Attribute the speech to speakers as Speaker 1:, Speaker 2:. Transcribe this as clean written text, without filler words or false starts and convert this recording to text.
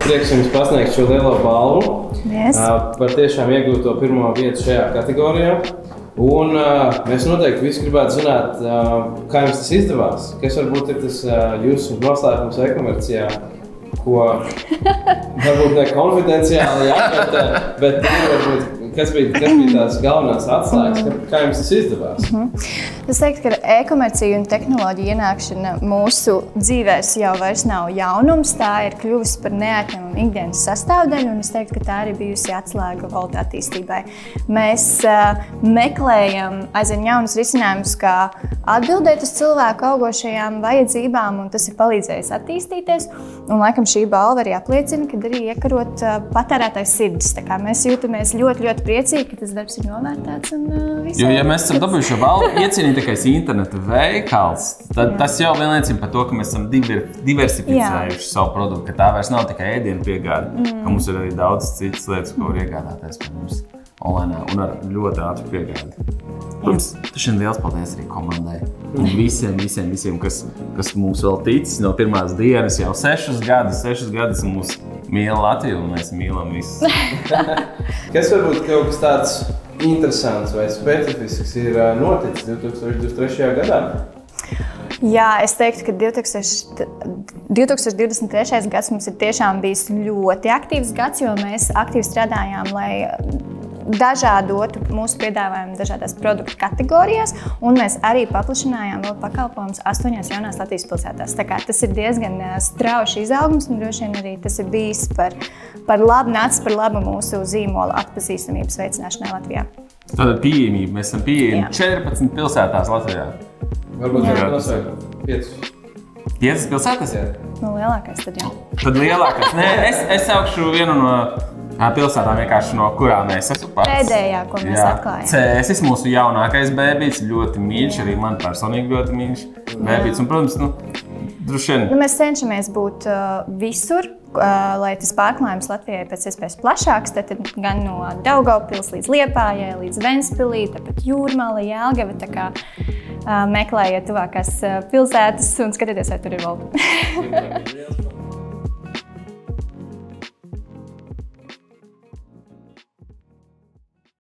Speaker 1: prieks jums pasniegt šo lielo balvu par tiešām iegūto pirmo vietu šajā kategorijā. Un mēs noteikti visi gribētu zināt, kā jums tas izdevās. Kas varbūt ir tas jūsu noslēpums e-komercijā, ko varbūt ne konfidenciāli, bet varbūt, kas bija tās galvenās atslēgas, kā jums tas izdevās?
Speaker 2: Es teiktu, ka e-komercija un tehnoloģija ienākšana mūsu dzīvēs jau vairs nav jaunums. Tā ir kļuvusi par neatņemamu ikdienas sastāvdaļu, un es teiktu, ka tā arī bijusi atslēga valda attīstībai. Mēs meklējam aizvien jaunus risinājumus, kā atbildēt uz cilvēku augošajām vajadzībām, un tas ir palīdzējis attīstīties. Un laikam šī balva arī apliecina, ka arī iekarot patērētājs sirdis. Tā kā mēs jūtamies ļoti, ļoti priecīgi, ka tas darbs ir novērtēts un visā.
Speaker 3: Jo, ja mēs esam dabūjuši šo balvu, iecienītākais interneta veikals, tad tas jau liecina par to, ka mēs esam diversificējuši savu produktu, ka tā vairs nav tikai ēdienu piegāde, ka mums ir arī daudz citas lietas, ko var iegādāties pie mums online un ar ļoti ātru piegādi. Protams, tašiem liels paldies arī komandai un visiem, kas mums vēl ticis no pirmās dienas jau 6 gadus mūs mīl Latviju un mēs mīlam visus.
Speaker 1: Kas varbūt kaut kas tāds interesants vai specifisks ir noticis 2023. gadā?
Speaker 2: Jā, es teiktu, ka 2023. gads mums ir tiešām bijis ļoti aktīvs gads, jo mēs aktīvi strādājām, lai dažādotu mūsu piedāvājumu dažādās produktu kategorijās, un mēs arī paplašinājām vēl pakalpojumus 8 jaunās Latvijas pilsētās. Tā kā tas ir diezgan strauši izaugums, un droši vien arī tas ir bijis par labu mūsu zīmola atpazīstamības veicināšanai Latvijā.
Speaker 3: Tātad pieejamība. Mēs esam pieejami 14 pilsētās Latvijā.
Speaker 1: Varbūt var nosaukt 5.
Speaker 3: 5 pilsētas?
Speaker 2: Nu, lielākais tad jā.
Speaker 3: Tad lielākais. Nē, es saukšu vienu no pilsētām vienkārši no kurām mēs esam pats.
Speaker 2: Pēdējā, ko mēs atklājām.
Speaker 3: Cēsis, mūsu jaunākais bēbīts, ļoti mīļš, arī man personīgi ļoti mīļš bēbīts. Un, protams, droši vien.
Speaker 2: Mēs cenšamies būt visur, lai tas pārklājums Latvijai pēc iespējas plašāks, tad gan no Daugavpils līdz Liepājai, līdz Ventspilī, tāpat Jūrmala, Jelgava, tā kā meklējiet tuvākās pilsētas un skatieties, vai tur ir vēl.